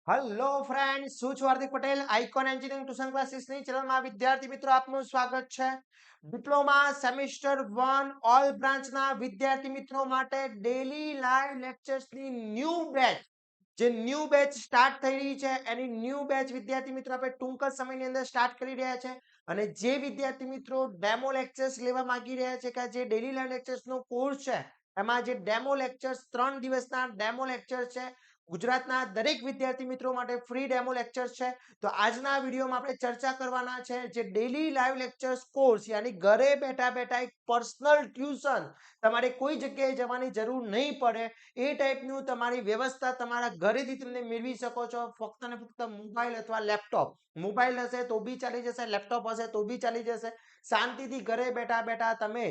Hello friends, હું છું Hardik Patel. Icon engineering tuition ક્લાસીસની ચેનલમાં વિદ્યાર્થી મિત્રો આપનું સ્વાગત છે. ડિપ્લોમા સેમિસ્ટર 1 ઓલ બ્રાન્ચના વિદ્યાર્થી મિત્રો માટે ડેલી લાઈવ લેક્ચર્સની ન્યૂ બેચ સ્ટાર્ટ થઈ રહી છે. એની ન્યૂ બેચ વિદ્યાર્થી મિત્રો આપણે ટૂંક જ સમયની અંદર સ્ટાર્ટ કરી રહ્યા છે. અને જે વિદ્યાર્થી મિત્રો ડેમો લેક્ચર્સ લેવા માંગી રહ્યા છે કે જે ડેલી લાઈવ લેક્ચર્સનો કોર્સ છે, એમાં જે ડેમો લેક્ચર્સ 3 દિવસના ડેમો લેક્ચર છે, ગુજરાતના દરેક વિદ્યાર્થી મિત્રો માટે ફ્રી ડેમો લેક્ચર્સ છે. તો આજના વિડીયોમાં આપણે ચર્ચા કરવાના છે જે ડેલી લાઈવ લેક્ચર્સ કોર્સ યાની ઘરે બેઠા બેઠા એક પર્સનલ ટ્યુશન, તમારે કોઈ જગ્યાએ જવાની જરૂર નહીં પડે એ ટાઈપનું તમારી વ્યવસ્થા તમારા ઘરેથી તમે મેળવી શકો છો. ફક્ત ને ફક્ત મોબાઈલ અથવા લેપટોપ, મોબાઈલ હશે તો બી ચાલી જશે, લેપટોપ હશે તો બી ચાલી જશે. શાંતિથી ઘરે બેઠા બેઠા તમે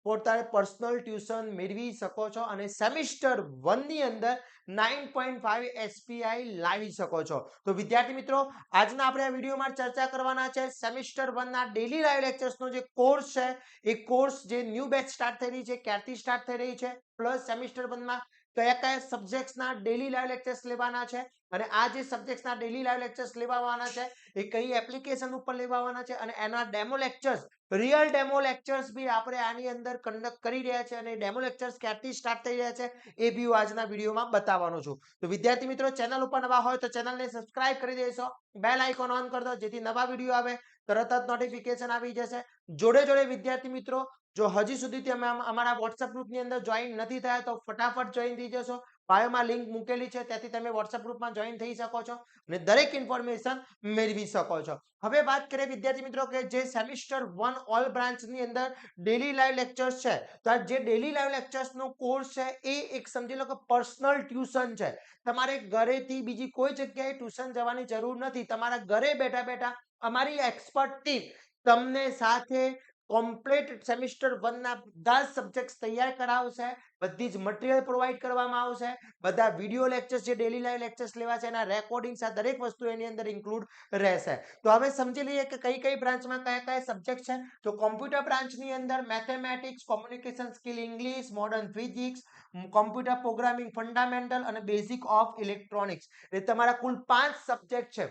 પોતાને પર્સનલ ટ્યુશન મેળવી શકો છો અને સેમિસ્ટર 1 ની અંદર 9.5 SPI લાવી શકો છો. તો વિદ્યાર્થી મિત્રો, આજના આપણે આ વિડીયોમાં ચર્ચા કરવાના છે સેમિસ્ટર 1 ના ડેલી લાઈવ લેક્ચર્સનો જે કોર્સ છે, એ કોર્સ જે ન્યૂ બેચ સ્ટાર્ટ થઈ રહી છે, ક્યારથી સ્ટાર્ટ થઈ રહી છે, પ્લસ સેમિસ્ટર 1 માં કયા કયા સબ્જેક્ટ્સના ડેલી લાઈવ લેક્ચર્સ લેવાના છે અને આ જે સબ્જેક્ટ્સના ડેલી લાઈવ લેક્ચર્સ લેવાના છે એ કઈ એપ્લિકેશન ઉપર લેવાના છે અને એના demo lectures, real demo lectures બી આપણે આની અંદર કન્ડક્ટ કરી રહ્યા છે અને ડેમો લેક્ચર્સ ક્યારથી સ્ટાર્ટ થઈ રહ્યા છે એ બી હું આજના વિડીયોમાં બતાવવાનો છું. તો વિદ્યાર્થી મિત્રો, ચેનલ ઉપર નવા હોય તો ચેનલને સબસ્ક્રાઇબ કરી દેશો, બેલ આઇકોન ઓન કરી દો જેથી નવા વિડીયો આવે તરત જ નોટિફિકેશન આવી જશે. જોડે જોડે વિદ્યાર્થી મિત્રો, જો હજી સુધી તમે અમારા વોટ્સએપ ગ્રુપની અંદર જોઈન નથી થયા તો ફટાફટ જોઈન થઈ જશો. બાયોમાં લિંક મૂકેલી છે, ત્યાંથી તમે વોટ્સએપ ગ્રુપમાં જોઈન થઈ શકો છો અને દરેક ઇન્ફોર્મેશન મેળવી શકો છો. હવે વાત કરીએ વિદ્યાર્થી મિત્રો કે જે સેમિસ્ટર 1 ઓલ બ્રાન્ચની અંદર ડેલી લાઈવ લેક્ચર્સ છે, તો આ જે ડેલી લાઈવ લેક્ચર્સનો કોર્સ છે એ એક સમજી લો કે પર્સનલ ટ્યુશન છે. તમારે ઘરેથી બીજી કોઈ જગ્યાએ ટ્યુશન જવાની જરૂર નથી. તમારા ઘરે બેઠા બેઠા અમારી એક્સપર્ટ ટીમ તમને સાથે કમ્પ્લીટ સેમિસ્ટર 1 ના બધા સબ્જેક્ટ્સ તૈયાર કરાવશે. બધી જ મટીરીયલ પ્રોવાઈડ કરવામાં આવશે. બધા વિડીયો લેક્ચર્સ જે ડેલી લાઈવ લેક્ચર્સ લેવા છે એના રેકોર્ડિંગ્સ, આ દરેક વસ્તુ એની અંદર ઇન્ક્લુડ રહેશે. તો હવે સમજી લઈએ કે કઈ કઈ બ્રાન્ચમાં કયા કયા સબ્જેક્ટ છે. તો કોમ્પ્યુટર બ્રાન્ચની અંદર mathematics, communication skill English, modern physics, computer programming fundamental અને બેઝિક ઓફ ઇલેક્ટ્રોનિક્સ, એ તમારા કુલ 5 સબ્જેક્ટ છે.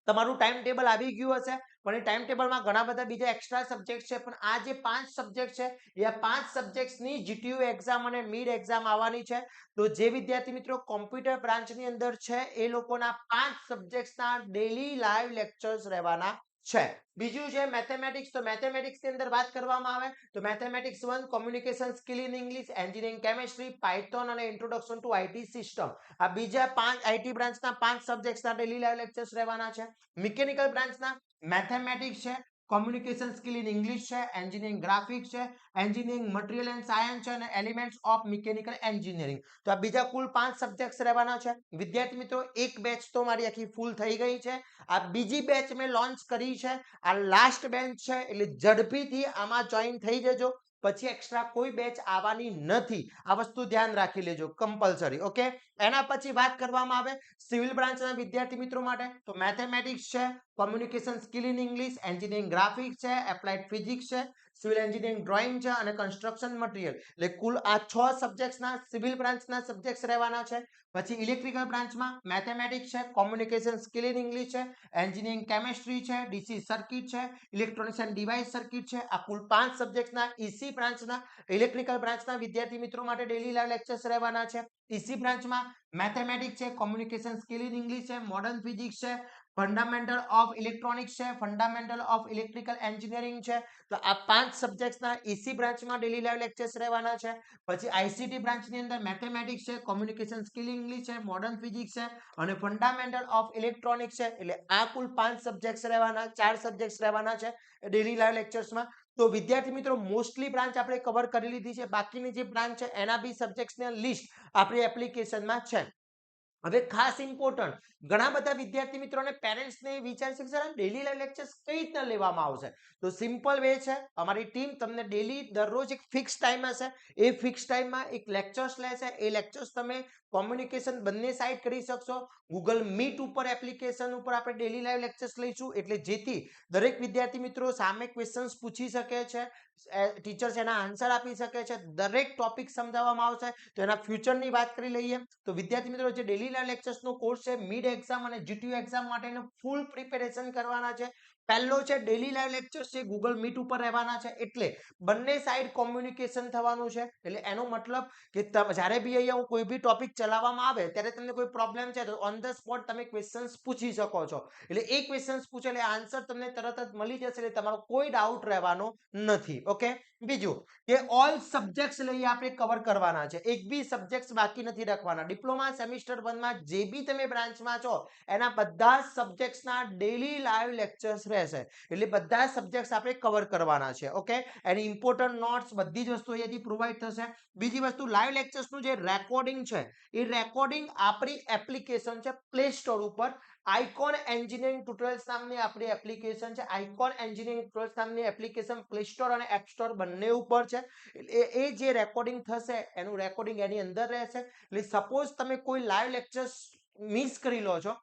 તમારું ટાઈમ ટેબલ આવી ગયું હશે, પણ એ ટાઈમ ટેબલમાં ઘણા બધા બીજા એક્સ્ટ્રા સબ્જેક્ટ છે, પણ આ જે 5 સબ્જેક્ટ છે એ આ 5 સબ્જેક્ટ્સની જીટીયુ એક્ઝામ અને મિડ એક્ઝામ આવવાની છે. તો જે વિદ્યાર્થી મિત્રો કોમ્પ્યુટર બ્રાન્ચની અંદર છે એ લોકોના 5 સબ્જેક્ટ્સના ડેલી લાઈવ લેક્ચર્સ રહેવાના છે. બીજું છે મેથેમેટિક્સ. તો મેથેમેટિક્સની અંદર વાત કરવામાં આવે તો mathematics 1 communication skill in English, engineering chemistry, Python અને ઇન્ટ્રોડક્શન ટુ આઈટી સિસ્ટમ, આ બીજા 5 આઈટી બ્રાન્ચના 5 સબ્જેક્ટ્સના ડેલી લાઈવ લેક્ચર્સ રહેવાના છે. મિકેનિકલ બ્રાન્ચના મેથેમેટિક્સ છે, કોમ્યુનિકેશન સ્કિલ ઇન ઇંગ્લિશ છે, એન્જિનિયરિંગ ગ્રાફિક્સ છે, એન્જિનિયરિંગ મટીરીયલ એન્ડ સાયન્સ છે અને એલિમેન્ટ્સ ઓફ મિકેનિકલ એન્જિનિયરિંગ. તો આ બીજા કુલ 5 સબ્જેક્ટ્સ રહેવાના છે. વિદ્યાર્થી મિત્રો, એક બેચ તો મારી આખી ફૂલ થઈ ગઈ છે. આ બીજી બેચ મેં લોન્ચ કરી છે, આ લાસ્ટ બેચ છે, એટલે ઝડપીથી આમાં જોઈન થઈ જજો. પછી એક્સ્ટ્રા કોઈ બેચ આવવાની નથી, આ વસ્તુ ધ્યાન રાખી લેજો, કમ્પલસરી. ઓકે, એના પછી વાત કરવામાં આવે સિવિલ બ્રાન્ચના વિદ્યાર્થી મિત્રો માટે તો મેથેમેટિક્સ છે, communication skill in English, engineering graphics છે, એપ્લાઇડ ફિઝિક્સ છે, સિવિલ એન્જિનિયરિંગ ડ્રોઈંગ છે અને કન્સ્ટ્રક્શન મટીરીયલ, એટલે કુલ આ 6 સબ્જેક્ટ્સના સિવિલ બ્રાન્ચના સબ્જેક્ટ્સ રહેવાના છે. પછી ઇલેક્ટ્રિકલ બ્રાન્ચમાં મેથેમેટિક્સ છે, કોમ્યુનિકેશન સ્કિલ ઇન ઇંગ્લિશ છે, એન્જિનિયરિંગ કેમિસ્ટ્રી છે, ડીસી સર્કિટ છે, ઇલેક્ટ્રોનિક્સ એન્ડ ડિવાઇસ સર્કિટ છે. આ કુલ 5 સબ્જેક્ટ્સના ઈસી બ્રાન્ચના, ઇલેક્ટ્રિકલ બ્રાન્ચના વિદ્યાર્થી મિત્રો માટે ડેલી લાઈવ લેક્ચર્સ રહેવાના છે. ઈસી બ્રાન્ચમાં મેથેમેટિક્સ છે, કોમ્યુનિકેશન સ્કિલ ઇન ઇંગ્લિશ છે, મોડર્ન ફિઝિક્સ છે, ફંડામેન્ટલ ઓફ ઇલેક્ટ્રોનિક્સ છે, ફંડામેન્ટલ ઓફ ઇલેક્ટ્રિકલ એન્જિનિયરિંગ છે. તો આ 5 સબ્જેક્ટ્સના ઈસી બ્રાન્ચમાં ડેલી લાઈવ લેક્ચર્સ રહેવાના છે. પછી આઈસીટી બ્રાન્ચની અંદર મેથેમેટિક્સ છે, કોમ્યુનિકેશન સ્કિલ ઇંગ્લિશ છે, મોડર્ન ફિઝિક્સ છે અને ફંડામેન્ટલ ઓફ ઇલેક્ટ્રોનિક્સ છે. એટલે આ કુલ 5 સબ્જેક્ટ્સ રહેવાના, 4 સબ્જેક્ટ્સ રહેવાના છે ડેલી લાઈવ લેક્ચર્સમાં. તો વિદ્યાર્થી મિત્રો, મોસ્ટલી બ્રાન્ચ આપણે કવર કરી લીધી છે. બાકીની જે બ્રાન્ચ છે એના બી સબ્જેક્ટ્સની લિસ્ટ આપણી એપ્લિકેશનમાં છે. હવે ખાસ ઇમ્પોર્ટન્ટ, ઘણા બધા વિદ્યાર્થી મિત્રોને પેરેન્ટ્સને વિચાર છે કે સર ડેલી લાઈવ લેક્ચર્સ કઈ રીતના લેવામાં આવશે. તો સિમ્પલ વે છે, અમારી ટીમ તમને ડેલી દરરોજ એક ફિક્સ ટાઈમ હશે, એ ફિક્સ ટાઈમમાં એક લેક્ચર્સ લેશે. એ લેક્ચર્સ તમે કોમ્યુનિકેશન બંને સાઈડ કરી શકશો. ગૂગલ મીટ ઉપર એપ્લિકેશન ઉપર આપણે ડેલી લાઈવ લેક્ચર્સ લઈશું, એટલે જેથી દરેક વિદ્યાર્થી મિત્રો સામે ક્વેશ્ચન્સ પૂછી શકે છે, ટીચર્સ એના આન્સર આપી શકે છે, દરેક ટોપિક સમજાવવામાં આવશે. તો એના ફ્યુચરની વાત કરી લઈએ તો વિદ્યાર્થી મિત્રો જે ડેલી લાઈવ લેક્ચર્સનો કોર્સ છે, મિડ એક્ઝામ અને જીટીયુ એક્ઝામ માટેનું ફૂલ પ્રિપેરેશન કરવાના છે. પહેલો છે ડેલી લાઈવ લેક્ચર્સ છે, ગૂગલ મીટ ઉપર રહેવાના છે, એટલે બંને સાઈડ કોમ્યુનિકેશન થવાનું છે. એટલે એનો મતલબ કે જ્યારે બી અહીંયા કોઈ બી ટોપિક ચલાવવામાં આવે ત્યારે તમને કોઈ પ્રોબ્લેમ છે તો ઓન ધ સ્પોટ તમે ક્વેશ્ચન્સ પૂછી શકો છો. એટલે એ ક્વેશ્ચન્સ પૂછે એટલે આન્સર તમને તરત જ મળી જશે, એટલે તમારો કોઈ ડાઉટ રહેવાનો નથી. ઓકે, બીજું કે ઓલ સબ્જેક્ટ્સ લઈએ આપણે કવર કરવાના છે, એક બી સબ્જેક્ટ્સ બાકી નથી રાખવાના. ડિપ્લોમા સેમિસ્ટર 1 માં જે બી તમે બ્રાન્ચમાં છો એના બધા જ સબ્જેક્ટ્સના ડેલી લાઈવ લેક્ચર્સ રહેશે, એટલે બધા સબ્જેક્ટ્સ આપણે કવર કરવાના છે. ઓકે, એની ઇમ્પોર્ટન્ટ નોટ્સ બધી જ વસ્તુ અહીંયાથી પ્રોવાઈડ થશે. બીજી વસ્તુ, લાઈવ લેક્ચર્સનું જે રેકોર્ડિંગ છે એ રેકોર્ડિંગ આપણી એપ્લિકેશન છે પ્લે સ્ટોર ઉપર, આઇકોન એન્જિનિયરિંગ ટ્યુટોરિયલ્સ નામની આપણી એપ્લિકેશન છે. આઇકોન એન્જિનિયરિંગ ટ્યુટોરિયલ્સ નામની એપ્લિકેશન પ્લે સ્ટોર અને એપ સ્ટોર બંને ઉપર છે. એ જે રેકોર્ડિંગ થશે એનું રેકોર્ડિંગ એની અંદર રહેશે. એટલે સપોઝ તમે કોઈ લાઈવ લેક્ચર્સ મિસ કરી લો છો,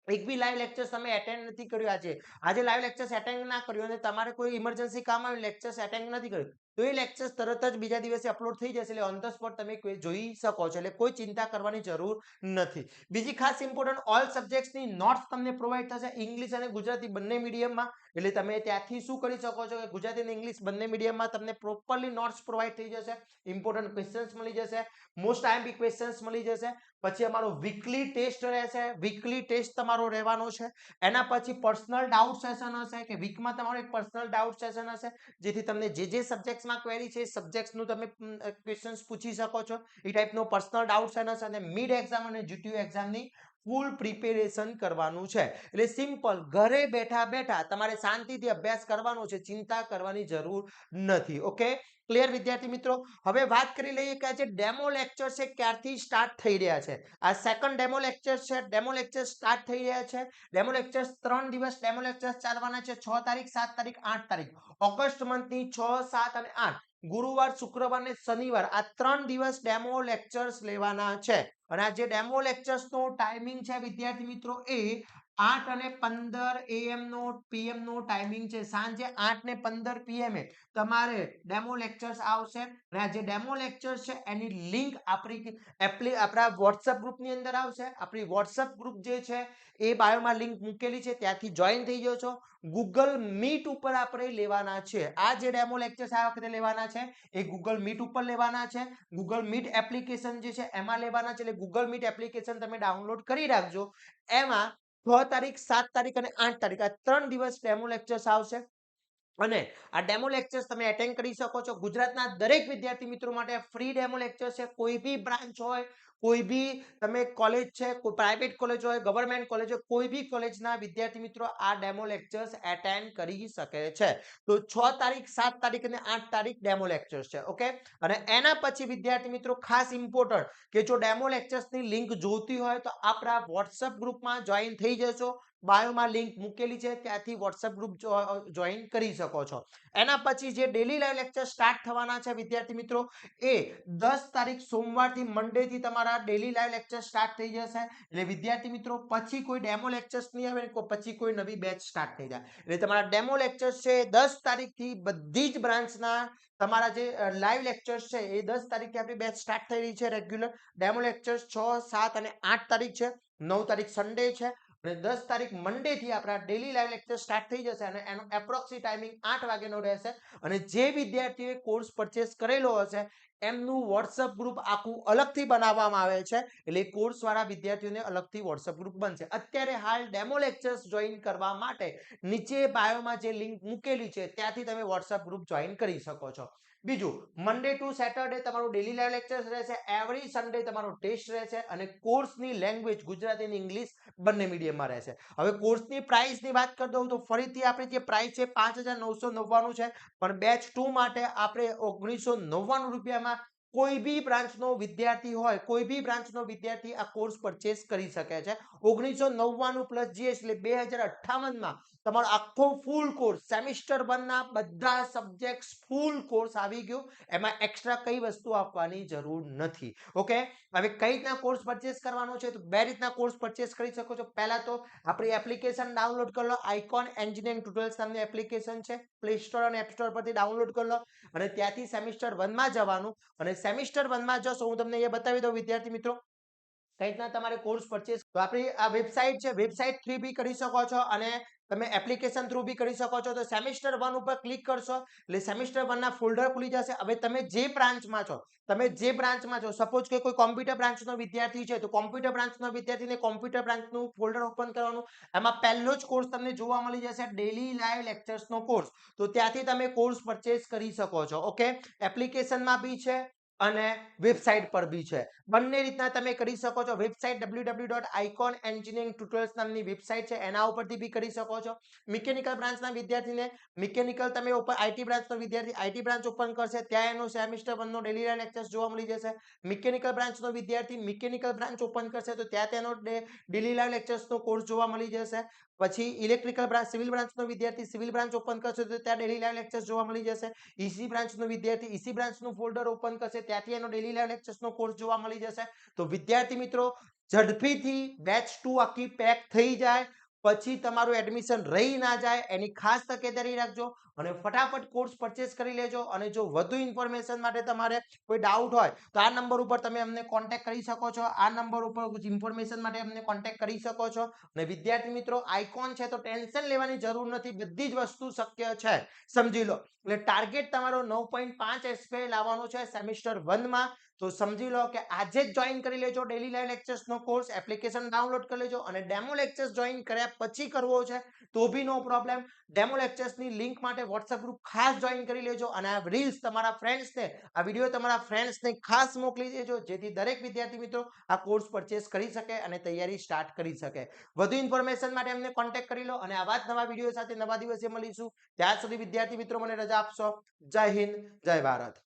એક બી લાઈવ લેક્ચર્સ તમે એટેન્ડ નથી કર્યું, આજે લાઈવ લેક્ચર્સ એટેન્ડ ના કર્યું અને તમારે કોઈ ઇમરજન્સી કામ આવ્યું, લેક્ચર્સ એટેન્ડ નથી કર્યું, તો એ લેક્ચર્સ તરત જ બીજા દિવસે અપલોડ થઈ જશે, એટલે ઓન ધ સ્પોટ તમે જોઈ શકો છો, એટલે કોઈ ચિંતા કરવાની જરૂર નથી. બીજી ખાસ ઇમ્પોર્ટન્ટ, ઓલ સબ્જેક્ટ્સની નોટ્સ તમને પ્રોવાઈડ થશે ઇંગ્લિશ અને ગુજરાતી બંને મીડિયમમાં. એટલે તમે ત્યાંથી શું કરી શકો છો કે ગુજરાતી અને ઇંગ્લિશ બંને મીડિયમમાં તમને પ્રોપરલી નોટ્સ પ્રોવાઈડ થઈ જશે, ઇમ્પોર્ટન્ટ ક્વેશ્ચન્સ મળી જશે, મોસ્ટ આઈએમપી ક્વેશ્ચન્સ મળી જશે. પછી અમારો વીકલી ટેસ્ટ રહેશે, વીકલી ટેસ્ટ તમારો રહેવાનો છે. એના પછી પર્સનલ ડાઉટ સેશન હશે, કે વીકમાં તમારો એક પર્સનલ ડાઉટ સેશન હશે, જેથી તમને જે સબ્જેક્ટ્સમાં ક્વેરી છે એ સબ્જેક્ટ્સનું તમે ક્વેશ્ચન્સ પૂછી શકો છો. એ ટાઈપનો પર્સનલ ડાઉટ સેશન હશે. અને મિડ એક્ઝામ અને જીટીયુ એક્ઝામની ફૂલ પ્રિપેરેશન કરવાનું છે. એટલે સિમ્પલ, ઘરે બેઠા બેઠા તમારે શાંતિથી અભ્યાસ કરવાનો છે, ચિંતા કરવાની જરૂર નથી. ઓકે, ક્લિયર વિદ્યાર્થી મિત્રો? હવે વાત કરી લઈએ કે આ જે ડેમો લેક્ચર છે ક્યારથી સ્ટાર્ટ થઈ રહ્યા છે. આ સેકન્ડ ડેમો લેક્ચર છે, ડેમો લેક્ચર સ્ટાર્ટ થઈ રહ્યા છે. ડેમો લેક્ચર્સ 3 દિવસ ડેમો લેક્ચર્સ ચાલવાના છે, 6 તારીખ, 7 તારીખ, 8 તારીખ, ઓગસ્ટ મંથની 6, 7 અને 8, ગુરુવાર, શુક્રવાર અને શનિવાર, આ 3 દિવસ ડેમો લેક્ચર્સ લેવાના છે. અને આ જે ડેમો લેક્ચર્સનો ટાઈમિંગ છે વિદ્યાર્થી મિત્રો, એ 8:15 AM નો PM નો ટાઈમિંગ છે. સાંજે 8:15 PM તમારે ડેમો લેક્ચર્સ આવશે. અને આ જે ડેમો લેક્ચર્સ છે એની લિંક આપણા વોટ્સએપ ગ્રુપની અંદર આવશે. આપણી વોટ્સએપ ગ્રુપ જે છે એ બાયોમાં લિંક મૂકેલી છે, ત્યાંથી જોઈન થઈ જશો. ગૂગલ મીટ ઉપર આપણે લેવાના છે. આ જે ડેમો લેક્ચર્સ આ વખતે લેવાના છે એ ગૂગલ મીટ ઉપર લેવાના છે. ગૂગલ મીટ એપ્લિકેશન જે છે એમાં લેવાના છે. એટલે ગૂગલ મીટ એપ્લિકેશન તમે ડાઉનલોડ કરી રાખજો. એમાં 6 તારીખ, 7 તારીખ અને 8 તારીખ આ 3 દિવસ ડેમો લેક્ચર્સ આવશે. અને આ ડેમો લેક્ચર્સ તમે એટેન્ડ કરી શકો છો. ગુજરાતના દરેક વિદ્યાર્થી મિત્રો માટે ફ્રી ડેમો લેક્ચર છે. કોઈ બી બ્રાન્ચ હોય, કોઈ બી તમે કોલેજ છે, કોઈ પ્રાઇવેટ કોલેજ હોય, ગવર્મેન્ટ કોલેજ હોય, કોઈ બી કોલેજના વિદ્યાર્થી મિત્રો આ ડેમો લેક્ચર્સ એટેન્ડ કરી શકે છે. તો 6 તારીખ, 7 તારીખ અને 8 તારીખ ડેમો લેક્ચર્સ છે. ઓકે, અને એના પછી વિદ્યાર્થી મિત્રો ખાસ ઇમ્પોર્ટન્ટ, કે જો ડેમો લેક્ચર્સની લિંક જોઈતી હોય તો આપણા વોટ્સએપ ગ્રુપમાં જોઈન થઈ જશો. બાયોમાં લિંક મૂકેલી છે, ત્યાંથી વોટ્સએપ ગ્રુપ જોઈન કરી શકો છો. એના પછી જે ડેલી લાઈવ લેક્ચર સ્ટાર્ટ થવાના છે વિદ્યાર્થી મિત્રો, એ 10 તારીખ સોમવારથી મંડે થી તમારા ડેલી લાઈવ લેક્ચર સ્ટાર્ટ થઈ જશે. એટલે વિદ્યાર્થી મિત્રો પછી કોઈ ડેમો લેક્ચર્સ નહીં આવે, પછી કોઈ નવી બેચ સ્ટાર્ટ થઈ જાય. એટલે તમારા ડેમો લેક્ચર્સ છે 10 તારીખથી બધી જ બ્રાન્ચના તમારા જે લાઈવ લેક્ચર્સ છે એ 10 તારીખથી આપણી બેચ સ્ટાર્ટ થઈ રહી છે રેગ્યુલર. ડેમો લેક્ચર્સ 6, 7 અને 8 તારીખ છે. 9 તારીખ સન્ડે છે. અને 10 તારીખ મંડે થી આપણા ડેલી લાઈવ લેક્ચર સ્ટાર્ટ થઈ જશે. અને એનો એપ્રોક્સી ટાઈમિંગ 8 વાગ્યાનો રહેશે. અને જે વિદ્યાર્થીઓએ કોર્સ પરચેસ કરેલો હશે એમનું વોટ્સએપ ગ્રુપ આખું અલગથી બનાવવામાં આવે છે. એટલે કોર્સ વાળા વિદ્યાર્થીઓને અલગથી વોટ્સએપ ગ્રુપ બનશે. અત્યારે હાલ ડેમો લેક્ચર્સ જોઈન કરવા માટે નીચે બાયોમાં જે લિંક મૂકેલી છે ત્યાંથી તમે વોટ્સએપ ગ્રુપ જોઈન કરી શકો છો. બીજું, મંડે ટુ સેટરડે તમારું ડેલી લાઈવ લેક્ચર્સ રહેશે. એવરી સન્ડે તમારો ટેસ્ટ રહેશે. અને કોર્સની લેંગ્વેજ ગુજરાતી અને ઇંગ્લિશ બંને મીડિયમમાં રહેશે. હવે કોર્સની પ્રાઇસની વાત કરી દઉં તો ફરીથી આપણી જે પ્રાઇસ છે 5,999 છે, પણ બેચ 2 માટે આપણે 1,999 રૂપિયામાં કોઈ બી બ્રાન્ચનો વિદ્યાર્થી હોય, કોઈ બી બ્રાન્ચનો વિદ્યાર્થી આ કોર્સ પરચેસ કરી શકે છે. 1999 પ્લસ જીએસ એટલે 2058 તમારો આખો ફૂલ કોર્સ સેમિસ્ટર 1 ના બધા સબ્જેક્ટ્સ ફૂલ કોર્સ આવી ગયો. એમાં એક્સ્ટ્રા કઈ વસ્તુ આપવાની જરૂર નથી. ઓકે, હવે કઈ રીતના કોર્સ પરચેસ કરવાનો છે? તો બે રીતના કોર્સ પરચેસ કરી શકો છો. પહેલા તો આપણી એપ્લિકેશન ડાઉનલોડ કરી લો. આઇકોન એન્જિનિયરિંગ ટ્યુટોરિયલ્સ નામની એપ્લિકેશન છે. પ્લે સ્ટોર અને એપ સ્ટોર પરથી ડાઉનલોડ કરી લો અને ત્યાંથી સેમિસ્ટર 1 માં જવાનું અને સેમિસ્ટર 1 માં જશો. હું તમને એ બતાવી દઉં વિદ્યાર્થી મિત્રો કઈ રીતના તમારે કોર્સ પરચેસ. તો આપણી આ વેબસાઇટ છે, વેબસાઇટ થ્રુ બી કરી શકો છો અને તમે એપ્લિકેશન થ્રુ બી કરી શકો છો. તો સેમિસ્ટર 1 ઉપર ક્લિક કરશો એટલે સેમિસ્ટર 1 ના ફોલ્ડર ખુલી જશે. હવે તમે જે બ્રાન્ચમાં છો, સપોઝ કે કોઈ કોમ્પ્યુટર બ્રાન્ચનો વિદ્યાર્થી છે, તો કોમ્પ્યુટર બ્રાન્ચનો વિદ્યાર્થીને કોમ્પ્યુટર બ્રાન્ચનું ફોલ્ડર ઓપન કરવાનું. એમાં પહેલો જ કોર્સ તમને જોવા મળી જશે, ડેલી લાઈવ લેક્ચર્સનો કોર્સ. તો ત્યાંથી તમે કોર્સ પરચેસ કરી શકો છો. ઓકે, એપ્લિકેશનમાં બી છે અને વેબસાઇટ પર બી છે. બંને રીતના તમે કરી શકો છો. વેબસાઇટ www.iconengineeringtutorials નામની વેબસાઇટ છે, એના ઉપરથી બી કરી શકો છો. મિકેનિકલ બ્રાન્ચના વિદ્યાર્થીને મિકેનિકલ તમે ઓપન, આઈટી બ્રાન્ચનો વિદ્યાર્થી આઈટી બ્રાન્ચ ઓપન કરશે, ત્યાં એનો સેમિસ્ટર 1 નો ડેલી લાઈવ લેક્ચર્સ જોવા મળી જશે. મિકેનિકલ બ્રાન્ચનો વિદ્યાર્થી મિકેનિકલ બ્રાન્ચ ઓપન કરશે તો ત્યાં તેનો ડેલી લાઈવ લેક્ચર્સનો કોર્સ જોવા મળી જશે. પછી ઇલેક્ટ્રિકલ બ્રાન્ચ, સિવિલ બ્રાન્ચનો વિદ્યાર્થી સિવિલ બ્રાન્ચ ઓપન કરશે તો ત્યાં ડેલી લાઈવ લેક્ચર્સ જોવા મળી જશે. ઈસી બ્રાન્ચનો વિદ્યાર્થી ઈસી બ્રાન્ચનું ફોલ્ડર ઓપન કરશે, ત્યાંથી એનો ડેલી લાઈવ લેક્ચર્સનો કોર્સ જોવા મળી જશે. તો વિદ્યાર્થી મિત્રો ઝડપીથી બેચ 2 આખી પેક થઈ જાય પછી તમારું એડમિશન રહી ના જાય એની ખાસ તકેદારી રાખજો અને ફટાફટ કોર્સ પરચેસ કરી લેજો. અને જો વધુ ઇન્ફોર્મેશન માટે તમારે કોઈ ડાઉટ હોય તો આ નંબર ઉપર તમે અમને કોન્ટેક્ટ કરી શકો છો. આ નંબર ઉપર ઇન્ફોર્મેશન માટે અમને કોન્ટેક્ટ કરી શકો છો. અને વિદ્યાર્થી મિત્રો આઇકોન છે તો ટેન્શન લેવાની જરૂર નથી, બધી જ વસ્તુ શક્ય છે, સમજી લો. એટલે ટાર્ગેટ તમારો 9.5 એસપીઆઈ લાવવાનો છે સેમિસ્ટર 1 માં. તો સમજી લો કે આજે જ જોઈન કરી લેજો ડેલી લાઈવ લેક્ચર્સનો કોર્સ. એપ્લિકેશન ડાઉનલોડ કરી લેજો અને ડેમો લેક્ચર્સ જોઈન કર્યા પછી કરવો છે તો બી નો પ્રોબ્લેમ. ડેમો લેક્ચર્સની લિંક માટે વોટ્સએપ ગ્રુપ ખાસ જોઈન કરી લેજો અને આ રીલ્સ તમારા ફ્રેન્ડ્સને, આ વિડીયો તમારા ફ્રેન્ડ્સને ખાસ મોકલી દેજો જેથી દરેક વિદ્યાર્થી મિત્રો આ કોર્સ પરચેસ કરી શકે અને તૈયારી સ્ટાર્ટ કરી શકે. વધુ ઇન્ફોર્મેશન માટે અમને કોન્ટેક્ટ કરી લો અને આવા જ નવા વિડીયો સાથે નવા દિવસે મળીશું. ત્યાં સુધી વિદ્યાર્થી મિત્રો મને રજા આપશો. જય હિન્દ, જય ભારત.